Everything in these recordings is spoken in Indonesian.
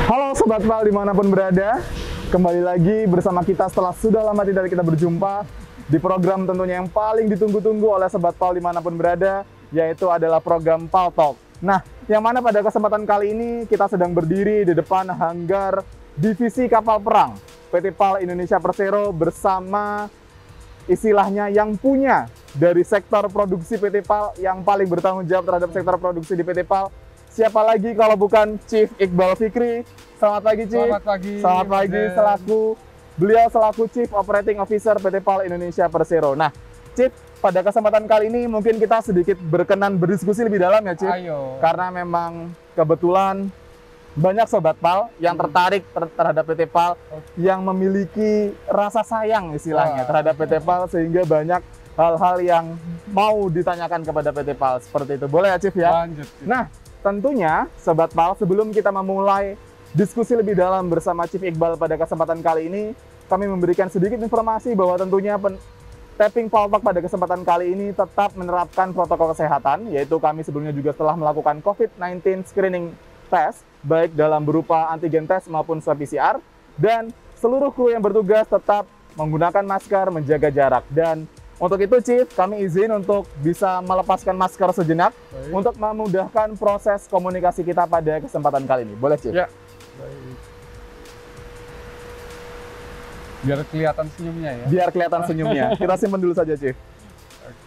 Halo Sobat Pal dimanapun berada, kembali lagi bersama kita setelah sudah lama tidak kita berjumpa di program tentunya yang paling ditunggu-tunggu oleh Sobat Pal dimanapun berada, yaitu adalah program Pal Talk. Nah, yang mana pada kesempatan kali ini kita sedang berdiri di depan hanggar divisi kapal perang PT PAL Indonesia Persero bersama istilahnya yang punya dari sektor produksi PT PAL yang paling bertanggung jawab terhadap sektor produksi di PT PAL. Siapa lagi kalau bukan Chief Iqbal Fikri. Selamat pagi, Chief. Selamat pagi. Selamat pagi, beliau selaku Chief Operating Officer PT PAL Indonesia Persero. Nah, Chief, pada kesempatan kali ini mungkin kita sedikit berkenan berdiskusi lebih dalam ya, Chief. Ayo. Karena memang kebetulan banyak Sobat PAL yang tertarik terhadap PT PAL, yang memiliki rasa sayang istilahnya terhadap PT PAL, sehingga banyak hal-hal yang mau ditanyakan kepada PT PAL seperti itu. Boleh ya, Chief ya? Lanjut. Nah, tentunya Sobat PAL, sebelum kita memulai diskusi lebih dalam bersama Chief Iqbal pada kesempatan kali ini, kami memberikan sedikit informasi bahwa tentunya Tapping Pal Talk pada kesempatan kali ini tetap menerapkan protokol kesehatan, yaitu kami sebelumnya juga telah melakukan COVID-19 screening test, baik dalam berupa antigen test maupun swab PCR, dan seluruh kru yang bertugas tetap menggunakan masker, menjaga jarak. Dan untuk itu, Chief, kami izin untuk bisa melepaskan masker sejenak. Baik. Untuk memudahkan proses komunikasi kita pada kesempatan kali ini. Boleh, Chief? Ya. Baik. Biar kelihatan senyumnya ya. Biar kelihatan senyumnya. Kita simpan dulu saja, Chief.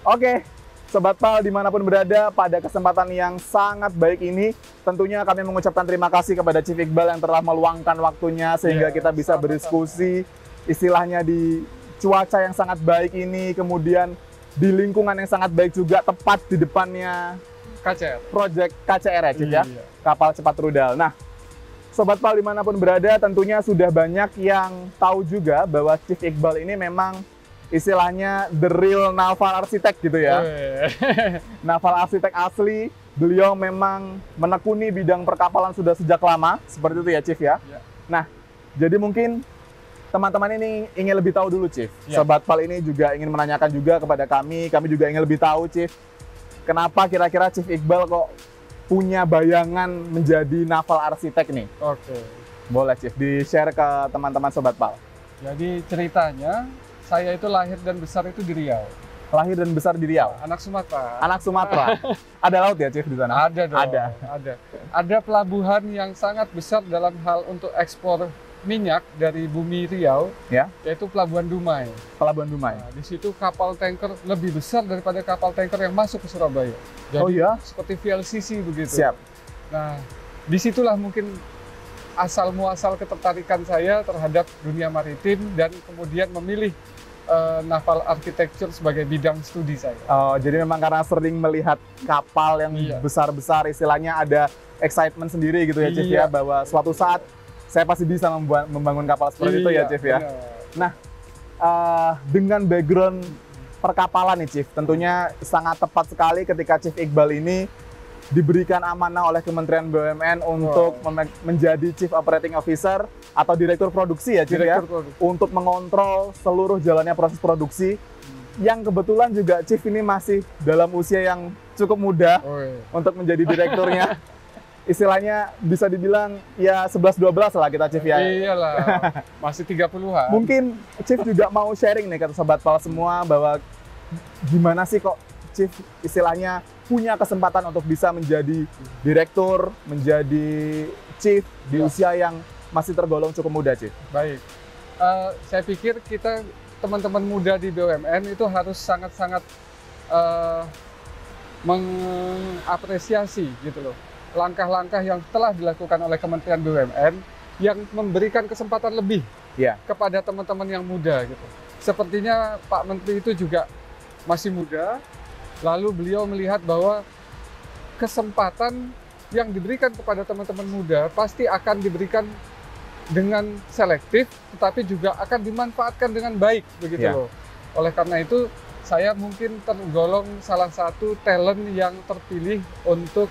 Oke, Sobat PAL dimanapun berada, pada kesempatan yang sangat baik ini, tentunya kami mengucapkan terima kasih kepada Chief Iqbal yang telah meluangkan waktunya sehingga kita bisa berdiskusi, istilahnya di cuaca yang sangat baik ini, kemudian di lingkungan yang sangat baik juga, tepat di depannya KCR. Project KCR ya, Chief ya? Iya. Kapal cepat rudal. Nah, Sobat PAL dimanapun berada, tentunya sudah banyak yang tahu juga bahwa Chief Iqbal ini memang istilahnya the real naval architect gitu ya. Naval architect asli, beliau memang menekuni bidang perkapalan sudah sejak lama, seperti itu ya, Chief ya? Ya. Nah, jadi mungkin teman-teman ini ingin lebih tahu dulu, Chief. Ya. Sobat PAL ini juga ingin menanyakan juga kepada kami juga ingin lebih tahu, Chief, kenapa kira-kira Chief Iqbal kok punya bayangan menjadi naval arsitek nih? Oke. Boleh, Chief, di-share ke teman-teman Sobat PAL. Jadi ceritanya, saya itu lahir dan besar itu di Riau. Lahir dan besar di Riau? Anak Sumatera. Anak Sumatera. Ada laut ya, Chief, di sana? Ada dong. Ada pelabuhan yang sangat besar dalam hal untuk ekspor minyak dari bumi Riau, ya, yaitu Pelabuhan Dumai. Pelabuhan Dumai. Nah, di situ kapal tanker lebih besar daripada kapal tanker yang masuk ke Surabaya. Jadi, oh ya? Seperti VLCC begitu. Siap. Nah, disitulah mungkin asal muasal ketertarikan saya terhadap dunia maritim dan kemudian memilih naval architecture sebagai bidang studi saya. Oh, jadi memang karena sering melihat kapal yang besar-besar, istilahnya ada excitement sendiri gitu ya, Chief ya, bahwa suatu saat saya pasti bisa membangun kapal seperti itu ya, Chief ya. Benar. Nah, dengan background perkapalan nih, Chief, tentunya sangat tepat sekali ketika Chief Iqbal ini diberikan amanah oleh Kementerian BUMN untuk menjadi Chief Operating Officer atau Direktur Produksi ya, Chief ya, untuk mengontrol seluruh jalannya proses produksi. Yang kebetulan juga Chief ini masih dalam usia yang cukup muda untuk menjadi direkturnya. Istilahnya bisa dibilang ya 11-12 lah kita, Chief ya. Iyalah, masih 30-an. Mungkin Chief juga mau sharing nih ke Sobat PAL semua bahwa gimana sih kok Chief istilahnya punya kesempatan untuk bisa menjadi direktur, menjadi Chief di usia yang masih tergolong cukup muda, Chief. Baik, saya pikir kita teman-teman muda di BUMN itu harus sangat-sangat mengapresiasi gitu loh langkah-langkah yang telah dilakukan oleh Kementerian BUMN yang memberikan kesempatan lebih kepada teman-teman yang muda gitu. Sepertinya Pak Menteri itu juga masih muda, lalu beliau melihat bahwa kesempatan yang diberikan kepada teman-teman muda pasti akan diberikan dengan selektif, tetapi juga akan dimanfaatkan dengan baik begitu loh. Oleh karena itu, saya mungkin tergolong salah satu talent yang terpilih untuk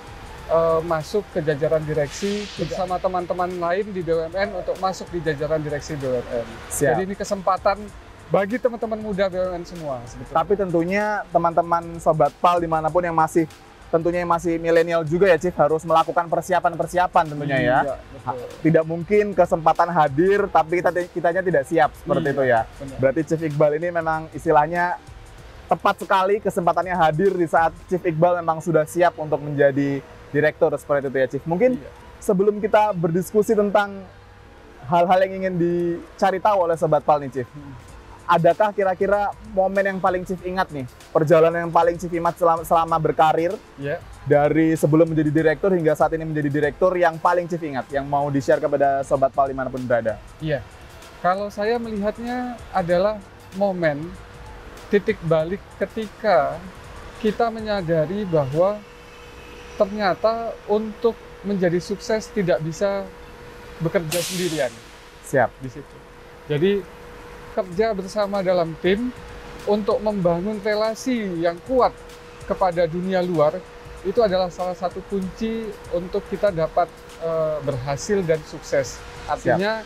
masuk ke jajaran direksi bersama teman-teman lain di BUMN untuk masuk di jajaran direksi BUMN. Jadi ini kesempatan bagi teman-teman muda BUMN semua sebetulnya. Tapi tentunya teman-teman Sobat PAL dimanapun yang masih milenial juga ya Chief, harus melakukan persiapan tentunya ya. Betul. Tidak mungkin kesempatan hadir tapi kitanya tidak siap seperti itu ya. Benar. Berarti Chief Iqbal ini memang istilahnya tepat sekali kesempatannya hadir di saat Chief Iqbal memang sudah siap untuk menjadi direktur seperti itu ya Chief. Mungkin sebelum kita berdiskusi tentang hal-hal yang ingin dicari tahu oleh Sobat PAL nih Chief, adakah kira-kira momen yang paling Chief ingat nih, perjalanan yang paling Chief ingat selama berkarir dari sebelum menjadi direktur hingga saat ini menjadi direktur yang paling Chief ingat, yang mau di-share kepada Sobat PAL dimanapun berada? Iya, kalau saya melihatnya adalah momen titik balik ketika kita menyadari bahwa ternyata untuk menjadi sukses tidak bisa bekerja sendirian. Siap. Di situ. Jadi kerja bersama dalam tim untuk membangun relasi yang kuat kepada dunia luar itu adalah salah satu kunci untuk kita dapat berhasil dan sukses. Artinya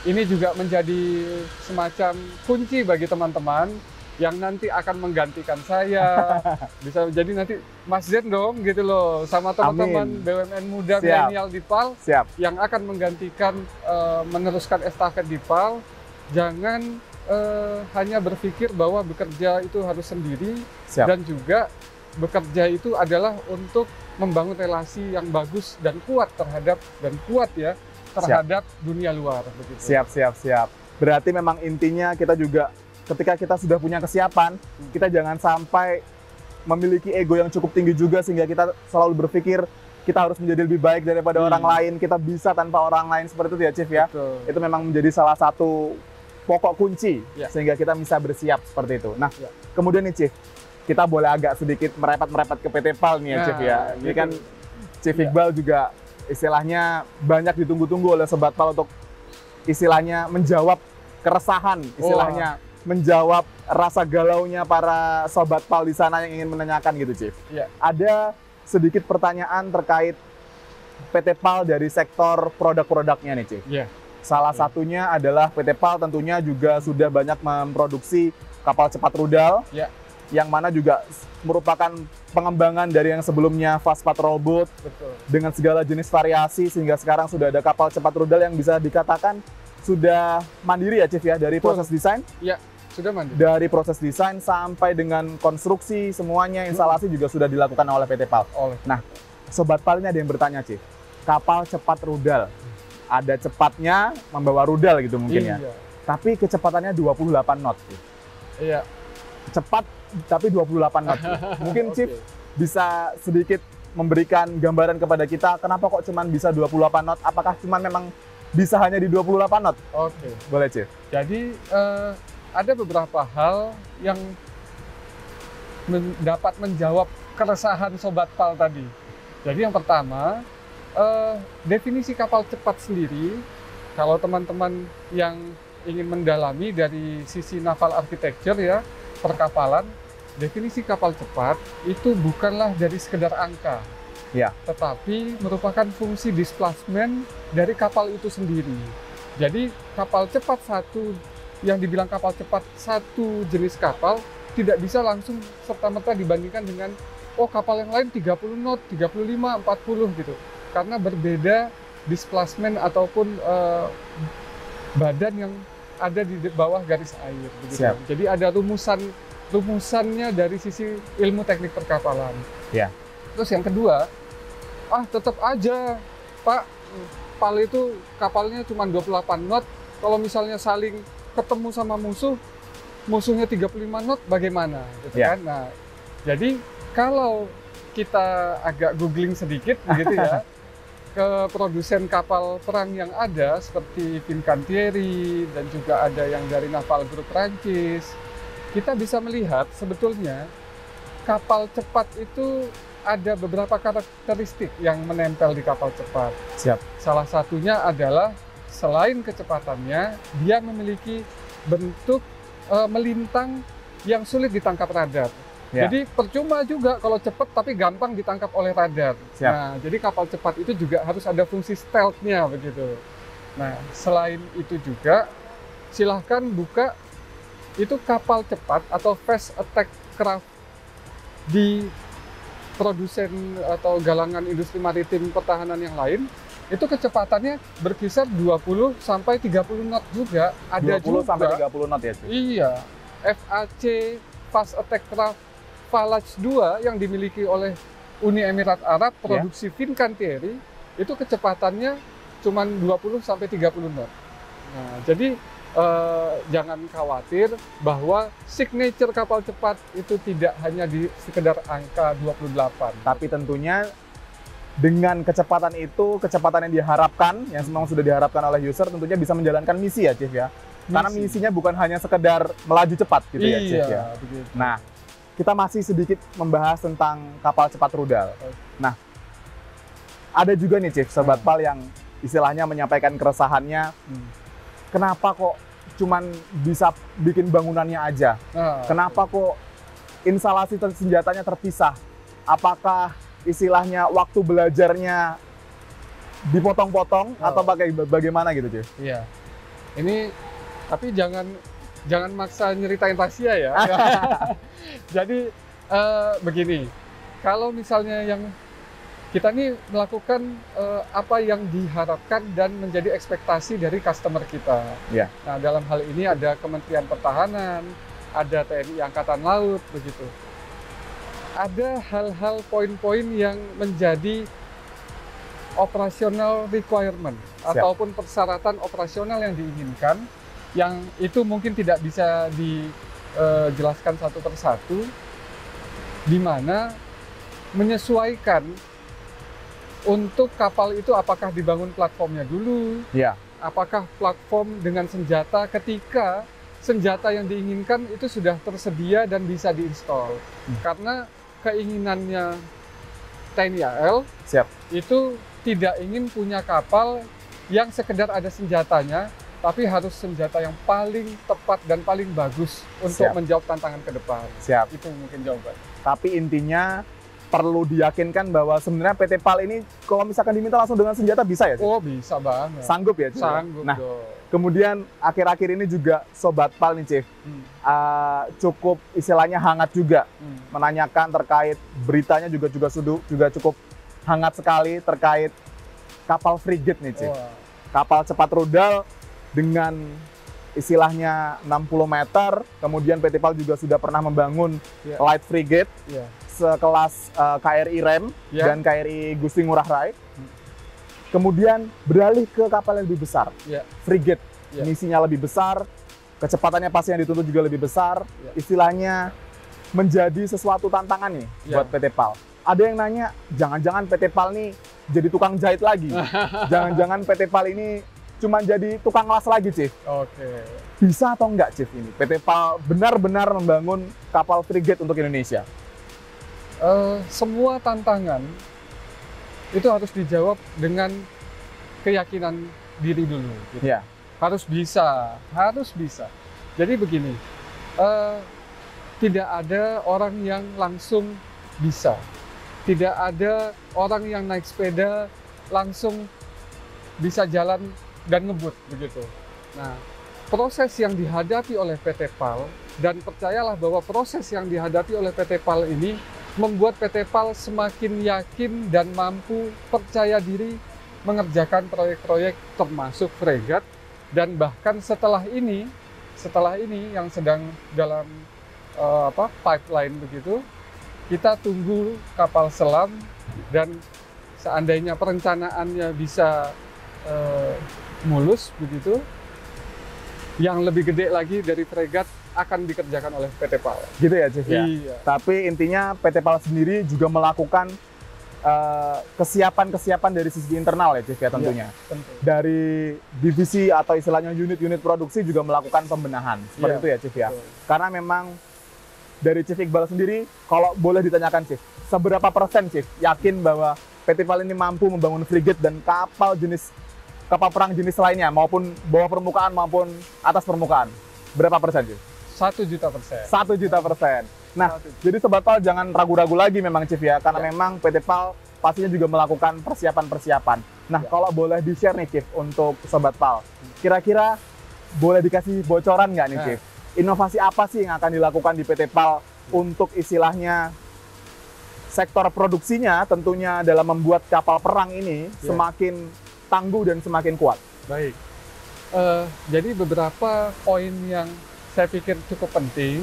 ini juga menjadi semacam kunci bagi teman-teman yang nanti akan menggantikan saya. Bisa jadi nanti Mas Zen dong gitu loh, sama teman-teman BUMN muda milenial di PAL yang akan menggantikan, meneruskan estafet di PAL. Jangan hanya berpikir bahwa bekerja itu harus sendiri, dan juga bekerja itu adalah untuk membangun relasi yang bagus dan kuat terhadap dunia luar. Begitu. Siap. Berarti memang intinya kita juga ketika kita sudah punya kesiapan, kita jangan sampai memiliki ego yang cukup tinggi juga sehingga kita selalu berpikir kita harus menjadi lebih baik daripada orang lain, kita bisa tanpa orang lain, seperti itu ya Chief ya. Betul. Itu memang menjadi salah satu pokok kunci sehingga kita bisa bersiap seperti itu. Nah, kemudian nih Chief, kita boleh agak sedikit merepet ke PT PAL nih ya Chief ya. Ini kan Chief Iqbal juga istilahnya banyak ditunggu-tunggu oleh Sobat PAL untuk istilahnya menjawab keresahan, istilahnya menjawab rasa galaunya para Sobat PAL di sana yang ingin menanyakan gitu Chief. Ada sedikit pertanyaan terkait PT PAL dari sektor produk-produknya nih Chief. Salah satunya adalah PT PAL tentunya juga sudah banyak memproduksi kapal cepat rudal, yang mana juga merupakan pengembangan dari yang sebelumnya fast patrol boat dengan segala jenis variasi, sehingga sekarang sudah ada kapal cepat rudal yang bisa dikatakan sudah mandiri ya Chief ya, dari proses desain. Sudah mandiri. Dari proses desain sampai dengan konstruksi semuanya, instalasi juga sudah dilakukan oleh PT PAL. Nah, Sobat PAL ini ada yang bertanya Chief, kapal cepat rudal, ada cepatnya membawa rudal gitu mungkin ya. Tapi kecepatannya 28 knot. Cepat tapi 28 knot. Mungkin Chief bisa sedikit memberikan gambaran kepada kita kenapa kok cuman bisa 28 knot? Apakah cuman memang bisa hanya di 28 knot? Boleh Chief. Jadi ada beberapa hal yang dapat menjawab keresahan Sobat PAL tadi. Jadi yang pertama, definisi kapal cepat sendiri, kalau teman-teman yang ingin mendalami dari sisi naval architecture ya, perkapalan, definisi kapal cepat itu bukanlah dari sekedar angka, tetapi merupakan fungsi displacement dari kapal itu sendiri. Jadi kapal cepat yang dibilang kapal cepat satu jenis kapal tidak bisa langsung serta-merta dibandingkan dengan kapal yang lain 30 knot, 35, 40 gitu. Karena berbeda displacement ataupun badan yang ada di bawah garis air begitu. Jadi ada rumusannya dari sisi ilmu teknik perkapalan. Terus yang kedua, tetap aja Pak, PAL itu kapalnya cuma 28 knot, kalau misalnya saling ketemu sama musuhnya 35 knot bagaimana gitu kan. Nah, jadi kalau kita agak googling sedikit begitu ya ke produsen kapal perang yang ada seperti Fincantieri dan juga ada yang dari Naval Group Prancis, kita bisa melihat sebetulnya kapal cepat itu ada beberapa karakteristik yang menempel di kapal cepat. Salah satunya adalah selain kecepatannya, dia memiliki bentuk melintang yang sulit ditangkap radar. Ya. Jadi percuma juga kalau cepat tapi gampang ditangkap oleh radar. Siap. Nah, jadi kapal cepat itu juga harus ada fungsi stealth-nya begitu. Nah, selain itu juga silahkan buka itu kapal cepat atau fast attack craft di produsen atau galangan industri maritim pertahanan yang lain. Itu kecepatannya berkisar 20 sampai 30 knot juga. Ada 20 sampai 30 knot ya? Iya. FAC Fast Attack Craft Phalanx 2 yang dimiliki oleh Uni Emirat Arab produksi Fincantieri itu kecepatannya cuma 20 sampai 30 knot. Nah, jadi jangan khawatir bahwa signature kapal cepat itu tidak hanya di sekedar angka 28. Tapi tentunya dengan kecepatan itu, kecepatan yang diharapkan, yang memang sudah diharapkan oleh user, tentunya bisa menjalankan misi ya, Chief ya. Karena misinya bukan hanya sekedar melaju cepat gitu ya, Chief ya. Begitu. Nah, kita masih sedikit membahas tentang kapal cepat rudal. Nah, ada juga nih Chief, Sobat Pal yang istilahnya menyampaikan keresahannya, kenapa kok cuman bisa bikin bangunannya aja? Kenapa kok instalasi senjatanya terpisah? Apakah istilahnya waktu belajarnya dipotong-potong atau bagaimana gitu, Chief? Iya. Ini tapi jangan maksa nyeritain rahasia ya. Jadi begini, kalau misalnya yang kita nih melakukan apa yang diharapkan dan menjadi ekspektasi dari customer kita. Yeah. Nah, dalam hal ini ada Kementerian Pertahanan, ada TNI Angkatan Laut, begitu. Ada hal-hal poin-poin yang menjadi operational requirement ataupun persyaratan operasional yang diinginkan, yang itu mungkin tidak bisa dijelaskan satu persatu, di mana menyesuaikan untuk kapal itu apakah dibangun platformnya dulu, apakah platform dengan senjata ketika senjata yang diinginkan itu sudah tersedia dan bisa diinstal. Karena keinginannya TNI AL itu tidak ingin punya kapal yang sekedar ada senjatanya, tapi harus senjata yang paling tepat dan paling bagus untuk menjawab tantangan ke depan. Itu mungkin jawaban. Tapi intinya perlu diyakinkan bahwa sebenarnya PT PAL ini kalau misalkan diminta langsung dengan senjata bisa ya? Oh, bisa banget. Sanggup ya? Sanggup. Nah, kemudian akhir-akhir ini juga Sobat PAL nih, Chief, cukup istilahnya hangat juga menanyakan terkait beritanya juga cukup hangat sekali terkait kapal frigate nih, Chief. Kapal cepat rudal dengan istilahnya 60 meter, kemudian PT PAL juga sudah pernah membangun light frigate sekelas KRI Rem dan KRI Gusti Ngurah Rai. Kemudian beralih ke kapal yang lebih besar, frigate. Misinya lebih besar, kecepatannya pasti yang dituntut juga lebih besar, istilahnya menjadi sesuatu tantangan nih buat PT PAL. Ada yang nanya, jangan-jangan PT PAL nih jadi tukang jahit lagi. Jangan-jangan PT PAL ini cuma jadi tukang las lagi, Chief. Bisa atau enggak, Chief, ini? PT PAL benar-benar membangun kapal frigate untuk Indonesia? Semua tantangan itu harus dijawab dengan keyakinan diri dulu. Gitu. Harus bisa. Jadi begini, tidak ada orang yang langsung bisa. Tidak ada orang yang naik sepeda langsung bisa jalan dan ngebut begitu. Nah, proses yang dihadapi oleh PT PAL, dan percayalah bahwa proses yang dihadapi oleh PT PAL ini membuat PT PAL semakin yakin dan mampu percaya diri mengerjakan proyek-proyek termasuk fregat, dan bahkan setelah ini yang sedang dalam pipeline begitu, kita tunggu kapal selam, dan seandainya perencanaannya bisa mulus begitu, yang lebih gede lagi dari fregat akan dikerjakan oleh PT PAL. Gitu ya, Chief ya? Iya. Tapi intinya PT PAL sendiri juga melakukan kesiapan dari sisi internal ya, Chief ya, tentunya. Tentu. Dari divisi atau istilahnya unit-unit produksi juga melakukan pembenahan. Seperti itu ya, Chief ya? Karena memang dari Chief Iqbal sendiri, kalau boleh ditanyakan, Chief, seberapa persen, Chief, yakin bahwa PT PAL ini mampu membangun frigate dan kapal jenis kapal perang jenis lainnya, maupun bawah permukaan maupun atas permukaan? Berapa persen, Chief? 1 juta persen. 1 juta persen. Nah, jadi Sobat PAL jangan ragu-ragu lagi memang, Chief ya, karena memang PT PAL pastinya juga melakukan persiapan-persiapan. Nah, kalau boleh di-share nih, Chief, untuk Sobat PAL, kira-kira boleh dikasih bocoran nggak nih, Chief? Inovasi apa sih yang akan dilakukan di PT PAL untuk istilahnya sektor produksinya tentunya dalam membuat kapal perang ini semakin tangguh dan semakin kuat? Baik. Jadi beberapa poin yang saya pikir cukup penting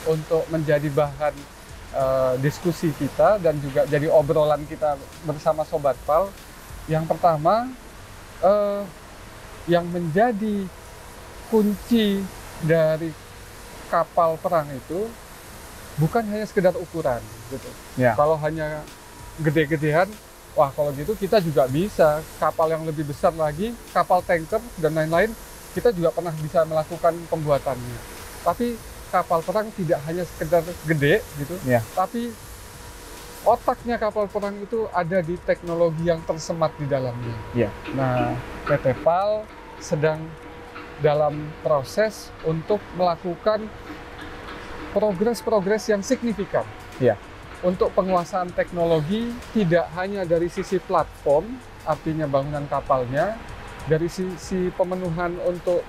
untuk menjadi bahan diskusi kita dan juga jadi obrolan kita bersama Sobat PAL. Yang pertama, yang menjadi kunci dari kapal perang itu bukan hanya sekedar ukuran gitu. Kalau hanya gede-gedean, wah kalau gitu kita juga bisa kapal yang lebih besar lagi, kapal tanker dan lain-lain, kita juga pernah bisa melakukan pembuatannya. Tapi kapal perang tidak hanya sekedar gede gitu, tapi otaknya kapal perang itu ada di teknologi yang tersemat di dalamnya. Nah, PT PAL sedang dalam proses untuk melakukan progres-progres yang signifikan untuk penguasaan teknologi, tidak hanya dari sisi platform, artinya bangunan kapalnya, dari sisi pemenuhan untuk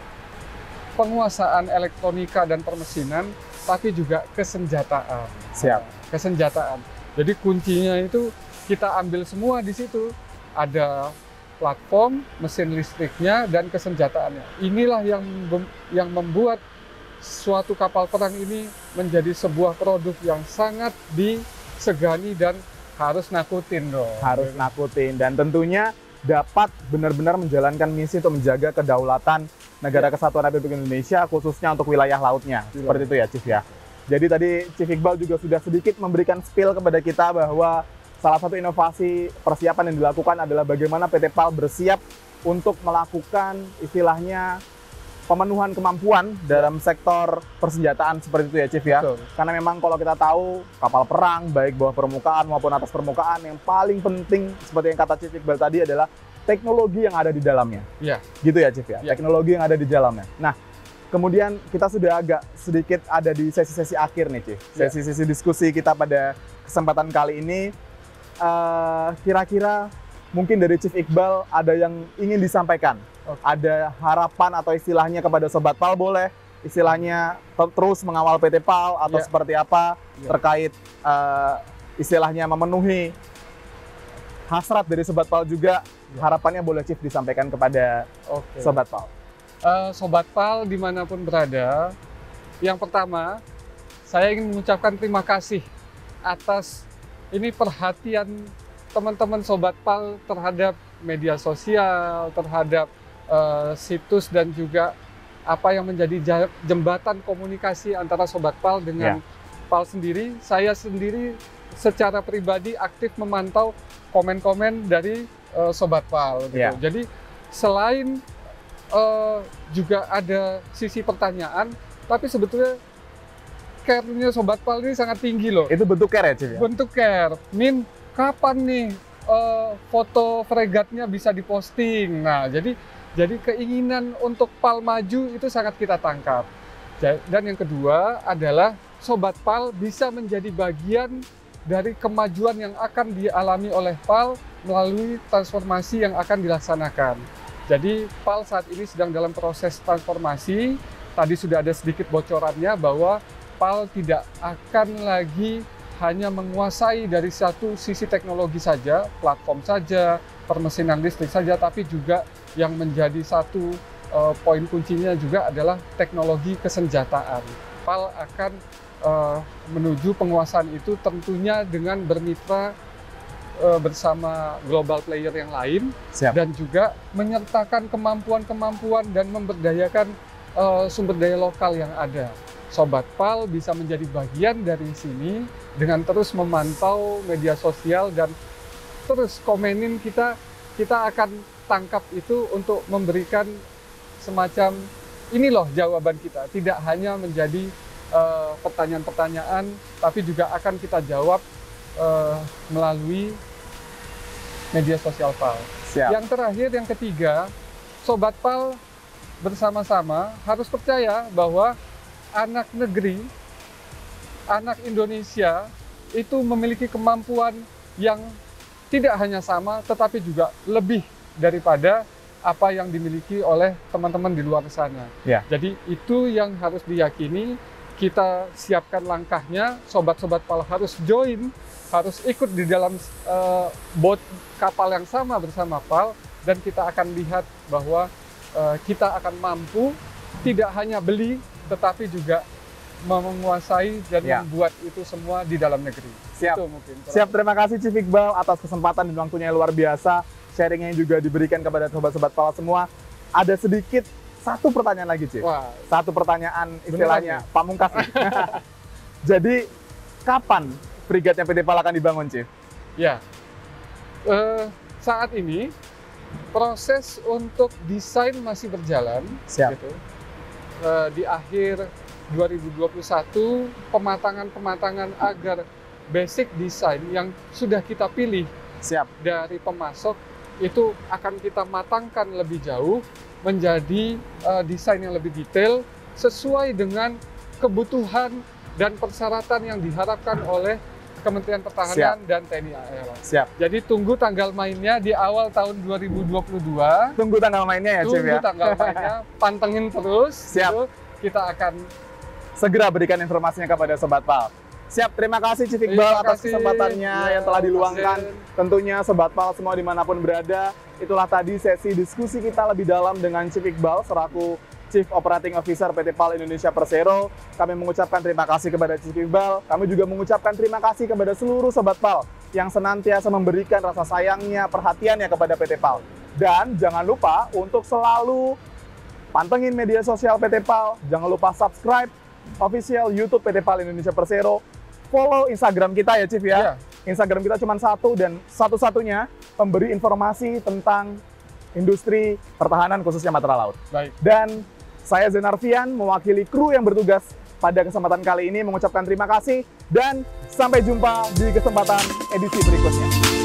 penguasaan elektronika dan permesinan, tapi juga kesenjataan. Kesenjataan. Jadi kuncinya itu kita ambil semua di situ. Ada platform, mesin listriknya, dan kesenjataannya. Inilah yang membuat suatu kapal perang ini menjadi sebuah produk yang sangat disegani dan harus nakutin dong. Harus nakutin, dan tentunya dapat benar-benar menjalankan misi untuk menjaga kedaulatan Negara Kesatuan Republik Indonesia, khususnya untuk wilayah lautnya. Seperti itu ya, Chief ya. Jadi tadi Chief Iqbal juga sudah sedikit memberikan spill kepada kita bahwa salah satu inovasi persiapan yang dilakukan adalah bagaimana PT PAL bersiap untuk melakukan istilahnya pemenuhan kemampuan dalam sektor persenjataan seperti itu ya, Chief ya. Karena memang kalau kita tahu kapal perang baik bawah permukaan maupun atas permukaan, yang paling penting seperti yang kata Chief Iqbal tadi adalah teknologi yang ada di dalamnya. Gitu ya, Chief ya. Teknologi yang ada di dalamnya. Nah, kemudian kita sudah agak sedikit ada di sesi-sesi akhir nih, Chief. Sesi-sesi diskusi kita pada kesempatan kali ini. Kira-kira mungkin dari Chief Iqbal ada yang ingin disampaikan, ada harapan atau istilahnya kepada Sobat PAL, boleh istilahnya terus mengawal PT PAL atau seperti apa terkait istilahnya memenuhi hasrat dari Sobat PAL juga, harapannya boleh Chief disampaikan kepada Sobat PAL. Sobat PAL dimanapun berada, yang pertama saya ingin mengucapkan terima kasih atas ini perhatian teman-teman Sobat PAL terhadap media sosial, terhadap situs, dan juga apa yang menjadi jembatan komunikasi antara Sobat PAL dengan PAL sendiri. Saya sendiri secara pribadi aktif memantau komen-komen dari Sobat PAL. Gitu. Jadi selain juga ada sisi pertanyaan, tapi sebetulnya care-nya Sobat PAL ini sangat tinggi loh. Itu bentuk care ya, Chief? Bentuk care. Min, kapan nih foto fregatnya bisa diposting? Nah, jadi keinginan untuk PAL maju itu sangat kita tangkap. Dan yang kedua adalah Sobat PAL bisa menjadi bagian dari kemajuan yang akan dialami oleh PAL melalui transformasi yang akan dilaksanakan. Jadi PAL saat ini sedang dalam proses transformasi. Tadi sudah ada sedikit bocorannya bahwa PAL tidak akan lagi hanya menguasai dari satu sisi teknologi saja, platform saja, permesinan listrik saja, tapi juga yang menjadi satu poin kuncinya juga adalah teknologi kesenjataan. PAL akan menuju penguasaan itu tentunya dengan bermitra bersama global player yang lain. Dan juga menyertakan kemampuan-kemampuan dan memberdayakan sumber daya lokal yang ada. Sobat PAL bisa menjadi bagian dari sini dengan terus memantau media sosial dan terus komenin kita akan tangkap itu untuk memberikan semacam ini loh jawaban kita. Tidak hanya menjadi pertanyaan-pertanyaan, tapi juga akan kita jawab melalui media sosial PAL. Yang terakhir, yang ketiga, Sobat PAL bersama-sama harus percaya bahwa anak negeri, anak Indonesia itu memiliki kemampuan yang tidak hanya sama, tetapi juga lebih daripada apa yang dimiliki oleh teman-teman di luar sana. Ya. Jadi itu yang harus diyakini, kita siapkan langkahnya, sobat-sobat PAL harus join, harus ikut di dalam boat kapal yang sama bersama PAL, dan kita akan lihat bahwa kita akan mampu tidak hanya beli, tetapi juga menguasai dan membuat itu semua di dalam negeri. Siap. Itu mungkin. Siap, terima kasih Chief Iqbal atas kesempatan dan waktunya yang luar biasa. Sharingnya yang juga diberikan kepada sobat-sobat PAL semua. Ada sedikit satu pertanyaan lagi, Chief. Wah. Satu pertanyaan istilahnya pamungkas. Jadi, kapan frigatnya PT PAL akan dibangun, Chief? Ya, saat ini proses untuk desain masih berjalan. Siap. Gitu. Di akhir 2021, pematangan agar basic desain yang sudah kita pilih dari pemasok itu akan kita matangkan lebih jauh menjadi desain yang lebih detail sesuai dengan kebutuhan dan persyaratan yang diharapkan oleh Kementerian Pertahanan dan TNI AL. Jadi tunggu tanggal mainnya di awal tahun 2022. Tunggu tanggal mainnya ya, Chief ya? Tunggu tanggal mainnya, pantengin terus. Gitu, kita akan segera berikan informasinya kepada Sobat PAL. Siap, terima kasih Chief Iqbal atas kesempatannya yang telah diluangkan. Tentunya Sobat PAL semua dimanapun berada, itulah tadi sesi diskusi kita lebih dalam dengan Chief Iqbal selaku Chief Operating Officer PT PAL Indonesia Persero. Kami mengucapkan terima kasih kepada Chief Iqbal. Kami juga mengucapkan terima kasih kepada seluruh Sobat PAL yang senantiasa memberikan rasa sayangnya, perhatiannya kepada PT PAL. Dan jangan lupa untuk selalu pantengin media sosial PT PAL. Jangan lupa subscribe official YouTube PT PAL Indonesia Persero. Follow Instagram kita ya, Chief ya. Instagram kita cuma satu dan satu-satunya pemberi informasi tentang industri pertahanan khususnya matra laut. Baik. Dan saya Zenarvian mewakili kru yang bertugas pada kesempatan kali ini mengucapkan terima kasih dan sampai jumpa di kesempatan edisi berikutnya.